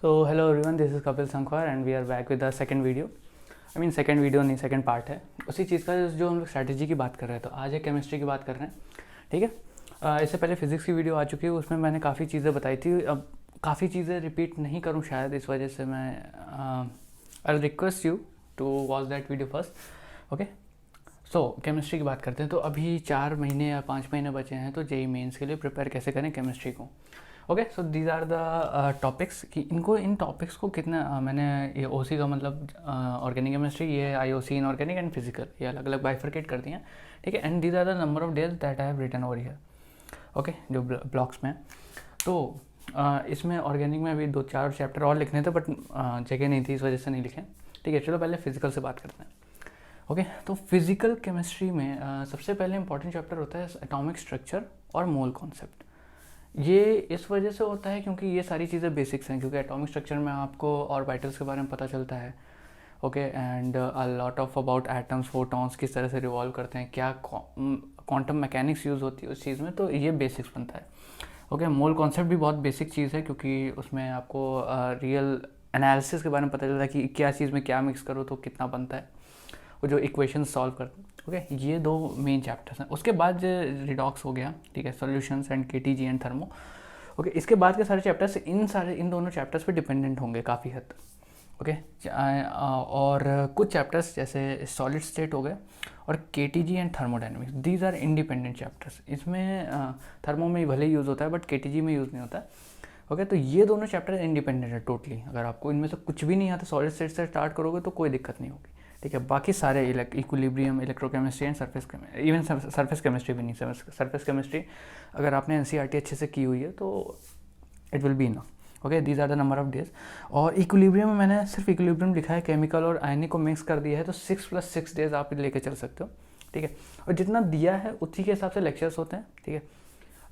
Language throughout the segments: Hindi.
So hello everyone, this is Kapil Sankhwar and we are back with the second video. Second video नहीं, सेकंड पार्ट है उसी चीज़ का जो हम लोग स्ट्रैटेजी की बात कर रहे हैं। तो आज एक केमिस्ट्री की बात कर रहे हैं, ठीक है। इससे पहले फिजिक्स की वीडियो आ चुकी है, उसमें मैंने काफ़ी चीज़ें बताई थी। अब काफ़ी चीज़ें रिपीट नहीं करूँ शायद, इस वजह से मैं I request you to watch that video first. Okay, so chemistry की बात करते हैं। तो अभी 4 महीने या 5 महीने बचे हैं, तो जेई मेंस के लिए प्रिपेयर कैसे करें केमिस्ट्री को। Okay, so these are the topics कि इन टॉपिक्स को कितना मैंने ये ओसी का मतलब ऑर्गेनिक केमिस्ट्री, ये आईओसी इनऑर्गेनिक एंड फिजिकल, ये अलग अलग बाइफरकेट कर दिए हैं, ठीक है। And these are the number of days that I have written over here, okay, जो ब्लॉक्स में। तो इसमें ऑर्गेनिक में अभी 2-4 चैप्टर और लिखने थे, बट जगह नहीं थी, इस वजह से नहीं लिखे, ठीक है। चलो पहले फिजिकल से बात करते हैं। ओके, तो फिजिकल केमिस्ट्री में सबसे पहले इंपॉर्टेंट चैप्टर होता है एटॉमिक स्ट्रक्चर और मोल कॉन्सेप्ट। ये इस वजह से होता है क्योंकि ये सारी चीज़ें बेसिक्स हैं, क्योंकि एटॉमिक स्ट्रक्चर में आपको ऑर्बिटल्स के बारे में पता चलता है, okay, and a lot of about atoms, photons किस तरह से रिवॉल्व करते हैं, क्या क्वांटम मैकेनिक्स यूज़ होती है उस चीज़ में, तो ये बेसिक्स बनता है। ओके, मोल कॉन्सेप्ट भी बहुत बेसिक चीज़ है, क्योंकि उसमें आपको रियल एनालिसिस के बारे में पता चलता है कि क्या चीज़ में क्या मिक्स करो तो कितना बनता है, वो जो इक्वेशन सॉल्व करते हैं। ओके, ये 2 मेन चैप्टर्स हैं। उसके बाद रिडॉक्स हो गया, ठीक है, solutions and KTG and thermo. Okay, इसके बाद के सारे चैप्टर्स इन दोनों चैप्टर्स पे डिपेंडेंट होंगे काफ़ी हद तक। ओके, और कुछ चैप्टर्स जैसे सॉलिड स्टेट हो गए और KTG and thermodynamics, these are independent chapters. इसमें थर्मो में भले यूज़ होता है बट केटीजी में यूज़ नहीं होता है। ओके, तो ये दोनों चैप्टर इंडिपेंडेंट है टोटली। अगर आपको इनमें से कुछ भी नहीं आता, सॉलिड स्टेट से स्टार्ट करोगे तो कोई दिक्कत नहीं होगी, ठीक है। बाकी सारे equilibrium, electrochemistry and even surface chemistry भी नहीं, सरफेस केमिस्ट्री अगर आपने एनसीईआरटी अच्छे से की हुई है तो it will be enough. Okay, these are the number of days. और इक्विलिब्रियम में मैंने सिर्फ इक्विलिब्रियम लिखा है, केमिकल और आयनिक को मिक्स कर दिया है, तो 6 + 6 डेज आप लेके चल सकते हो, ठीक है। और जितना दिया है उसी के हिसाब से लेक्चर्स होते हैं, ठीक है।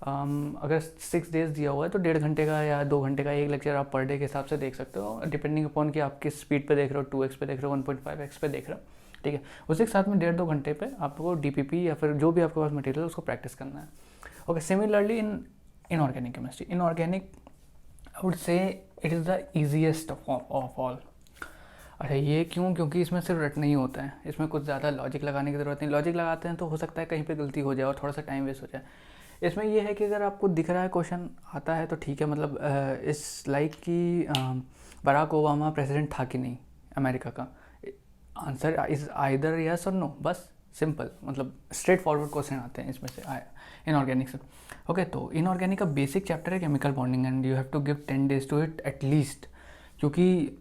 अगर 6 डेज दिया हुआ है तो 1.5 घंटे का या 2 घंटे का एक लेक्चर आप पर डे के हिसाब से देख सकते हो, डिपेंडिंग अपॉन कि आप किस स्पीड पे देख रहे हो, 2x पे देख रहे हो, 1.5x पे देख रहे हो, ठीक है। उसी के साथ में 1.5-2 घंटे पे आपको डीपीपी या फिर जो भी आपके पास मटेरियल उसको प्रैक्टिस करना है। Okay, similarly in organic chemistry, in organic I would say it is the easiest of all. अच्छा, ये क्यों? क्योंकि इसमें सिर्फ रटना ही होता है, इसमें कुछ ज़्यादा लॉजिक लगाने की ज़रूरत नहीं। लॉजिक लगाते हैं तो हो सकता है कहीं पे गलती हो जाए और थोड़ा सा टाइम वेस्ट हो जाए। इसमें यह है कि अगर आपको दिख रहा है क्वेश्चन आता है तो ठीक है, मतलब इस लाइक कि बराक ओबामा प्रेसिडेंट था कि नहीं अमेरिका का, आंसर इज़ आइदर यस और नो, बस सिंपल, मतलब स्ट्रेट फॉरवर्ड क्वेश्चन आते हैं इसमें से इनऑर्गेनिक से। ओके, तो इनऑर्गेनिक का बेसिक चैप्टर है chemical bonding and you have to give 10 days to it at least, क्योंकि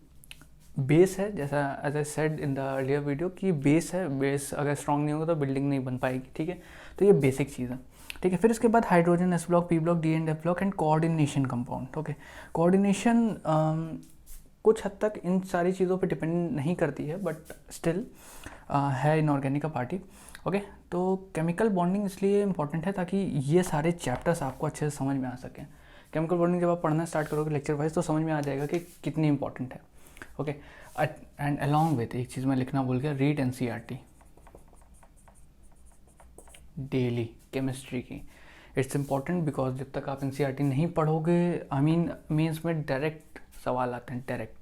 बेस है, जैसा as I said in the earlier video कि बेस है, बेस अगर स्ट्रॉन्ग नहीं होगा तो बिल्डिंग नहीं बन पाएगी, ठीक है। तो ये बेसिक चीज़ है, ठीक है। फिर इसके बाद hydrogen, S block, P block, D and F block and coordination compound. Okay, coordination कुछ हद तक इन सारी चीज़ों पे डिपेंड नहीं करती है, बट स्टिल है इनऑर्गेनिक का पार्टी। ओके, तो केमिकल बॉन्डिंग इसलिए इंपॉर्टेंट है ताकि ये सारे चैप्टर्स आपको अच्छे से समझ में आ सकें। केमिकल बॉन्डिंग जब आप पढ़ना स्टार्ट करोगे लेक्चर वाइज तो समझ में आ जाएगा कि कितनी इंपॉर्टेंट है। ओके, एंड अलॉन्ग विथ एक चीज़ मैं लिखना भूल गया, रीड एनसीईआरटी डेली केमिस्ट्री की। इट्स इम्पॉर्टेंट बिकॉज जब तक आप एनसीईआरटी नहीं पढ़ोगे, मीन्स में डायरेक्ट सवाल आते हैं, डायरेक्ट।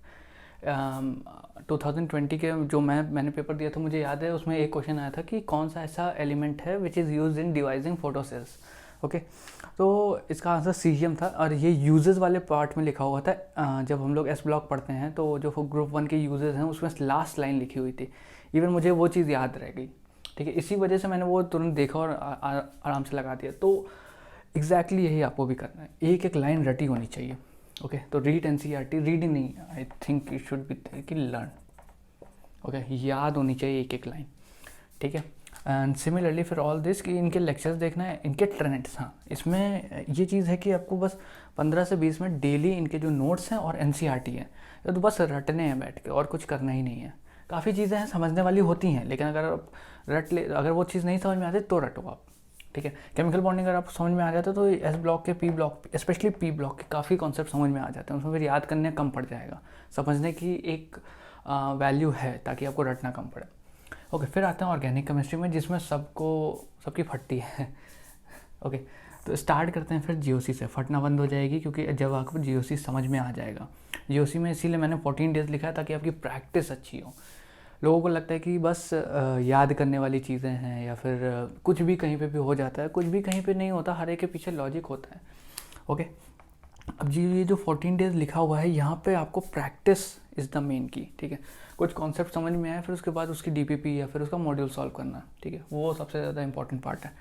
2020 के जो मैंने पेपर दिया था, मुझे याद है उसमें एक क्वेश्चन आया था कि कौन सा ऐसा एलिमेंट है which is use in devising फोटोसेल्स। Okay, तो इसका आंसर सीजियम था और ये यूजेस वाले पार्ट में लिखा हुआ था। जब हम लोग एस ब्लॉक पढ़ते हैं तो जो ग्रुप 1 के यूजेस हैं उसमें लास्ट लाइन लिखी हुई थी, इवन मुझे वो चीज़ याद रह गई, ठीक है। इसी वजह से मैंने वो तुरंत देखा और आराम से लगा दिया। तो एग्जैक्टली यही आपको भी करना है, एक एक लाइन रटी होनी चाहिए। ओके, तो रीड एनसीईआरटी, रीड ही नहीं, I think it should be कि लर्न। ओके, याद होनी चाहिए एक एक लाइन, ठीक है। एंड सिमिलरली फिर ऑल दिस कि इनके लेक्चर्स देखना है, इनके ट्रेंड्स। हाँ, इसमें ये चीज़ है कि आपको बस 15 से 20 मिनट डेली इनके जो नोट्स हैं और एनसीईआरटी है, तो बस रटने हैं बैठ के और कुछ करना ही नहीं है। काफ़ी चीज़ें हैं समझने वाली होती हैं, लेकिन अगर आप अगर वो चीज़ नहीं समझ में आती तो रटो आप, ठीक है। केमिकल बॉन्डिंग अगर आप समझ में आ जाता तो एस ब्लॉक के, P block, specially P block के काफ़ी कॉन्सेप्ट समझ में आ जाते हैं, उसमें फिर याद करने कम पड़ जाएगा, समझने की एक वैल्यू है ताकि आपको रटना कम पड़े। ओके, फिर आते हैं ऑर्गेनिक केमिस्ट्री में जिसमें सबकी फटती है। ओके, तो स्टार्ट करते हैं फिर जीओसी से। फटना बंद हो जाएगी क्योंकि जब आपको जीओसी समझ में आ जाएगा, जीओसी में इसीलिए मैंने 14 डेज़ लिखा है ताकि आपकी प्रैक्टिस अच्छी हो। लोगों को लगता है कि बस याद करने वाली चीज़ें हैं या फिर कुछ भी कहीं पे भी हो जाता है, कुछ भी कहीं पे नहीं होता, हर एक के पीछे लॉजिक होता है। ओके, अब जी ये जो 14 डेज़ लिखा हुआ है यहाँ पे आपको प्रैक्टिस इज़ द मेन की, ठीक है। कुछ कॉन्सेप्ट समझ में आया, फिर उसके बाद उसकी डीपीपी या फिर उसका मॉड्यूल सॉल्व करना, ठीक है, वो सबसे ज़्यादा इंपॉर्टेंट पार्ट है।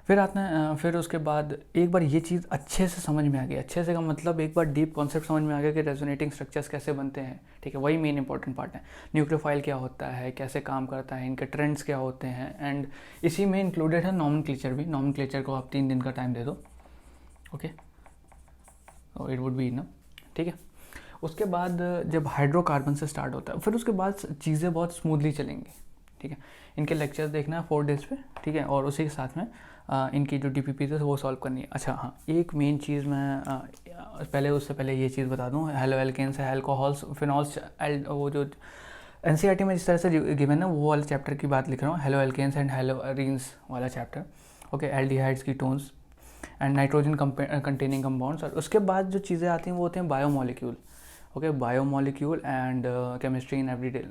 फिर आता है फिर उसके बाद एक बार ये चीज़ अच्छे से समझ में आ गई, अच्छे से का मतलब एक बार डीप कॉन्सेप्ट समझ में आ गया कि रेजोनेटिंग स्ट्रक्चर्स कैसे बनते हैं, ठीक है, वही मेन इंपॉर्टेंट पार्ट है। न्यूक्लियोफाइल क्या होता है, कैसे काम करता है, इनके ट्रेंड्स क्या होते हैं, एंड इसी में इंक्लूडेड है नॉमेनक्लेचर भी। नॉमेनक्लेचर को आप 3 दिन का टाइम दे दो, okay, it would be enough, ठीक है। उसके बाद जब हाइड्रोकार्बन से स्टार्ट होता है, फिर उसके बाद चीज़ें बहुत स्मूथली चलेंगी, ठीक है। इनके लेक्चर्स देखना है 4 डेज़ पे, ठीक है, और उसी के साथ में इनकी जो डीपीपी है वो सॉल्व करनी है। अच्छा हाँ, एक मेन चीज़ मैं उससे पहले ये चीज़ बता दूँ, हेलो एल्केन्स है, अल्कोहल्स, फिनॉल्स, वो जो एनसीईआरटी में जिस तरह से गिवन है वो वाले चैप्टर की बात लिख रहा हूँ, haloalkanes and haloarenes वाला chapter, okay, aldehydes, ketones and nitrogen containing compounds. और उसके बाद जो चीज़ें आती हैं वो होते हैं biomolecule, okay, biomolecule and chemistry in everyday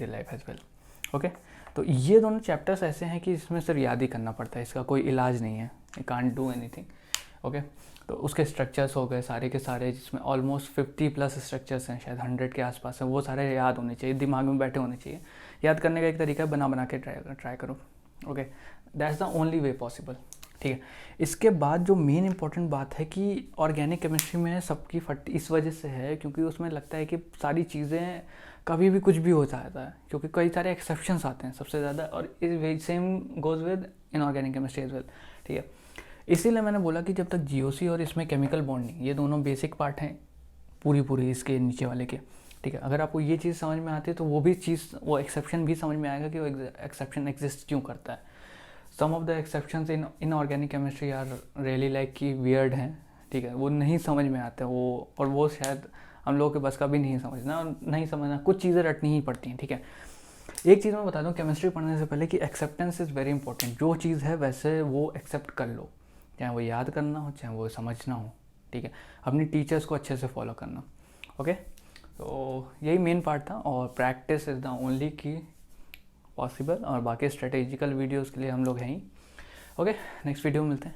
life as well, okay. तो ये दोनों चैप्टर्स ऐसे हैं कि इसमें सिर्फ याद ही करना पड़ता है, इसका कोई इलाज नहीं है, you can't do anything, okay. तो उसके स्ट्रक्चर्स हो गए सारे के सारे, जिसमें ऑलमोस्ट 50+ स्ट्रक्चर्स हैं, शायद 100 के आसपास हैं, वो सारे याद होने चाहिए, दिमाग में बैठे होने चाहिए। याद करने का एक तरीका है, बना के ट्राई करो, okay, that's the only way possible, ठीक है। इसके बाद जो मेन इंपॉर्टेंट बात है कि ऑर्गेनिक केमिस्ट्री में सबकी फट इस वजह से है क्योंकि उसमें लगता है कि सारी चीज़ें कभी भी कुछ भी हो जाता है, क्योंकि कई सारे एक्सेप्शंस आते हैं सबसे ज़्यादा, और same goes with inorganic chemistry as well, ठीक है। इसीलिए मैंने बोला कि जब तक जीओसी और इसमें केमिकल बॉन्डिंग, ये दोनों बेसिक पार्ट हैं पूरी इसके नीचे वाले के, ठीक है। अगर आपको ये चीज़ समझ में आती है तो वो भी चीज़, वो एक्सेप्शन भी समझ में आएगा कि वो एक्सेप्शन एग्जिस्ट क्यों करता है। Some of the exceptions in organic chemistry are really like कि वियर्ड हैं, ठीक है, वो नहीं समझ में आते वो, और वो शायद हम लोगों के बस का भी नहीं समझना, और नहीं समझना, कुछ चीज़ें रटनी ही पड़ती हैं, ठीक है। एक चीज़ मैं बता दूं केमिस्ट्री पढ़ने से पहले कि एक्सेप्टेंस इज़ वेरी इंपॉर्टेंट। जो चीज़ है वैसे वो एक्सेप्ट कर लो, चाहे वो याद करना हो चाहे वो समझना हो, ठीक है। अपनी टीचर्स को अच्छे से फॉलो करना, ओके। तो यही मेन पार्ट था, और प्रैक्टिस इज़ द ओनली की पॉसिबल, और बाकी स्ट्रेटेजिकल वीडियोज़ के लिए हम लोग हैं ही, ओके। नेक्स्ट वीडियो में मिलते हैं।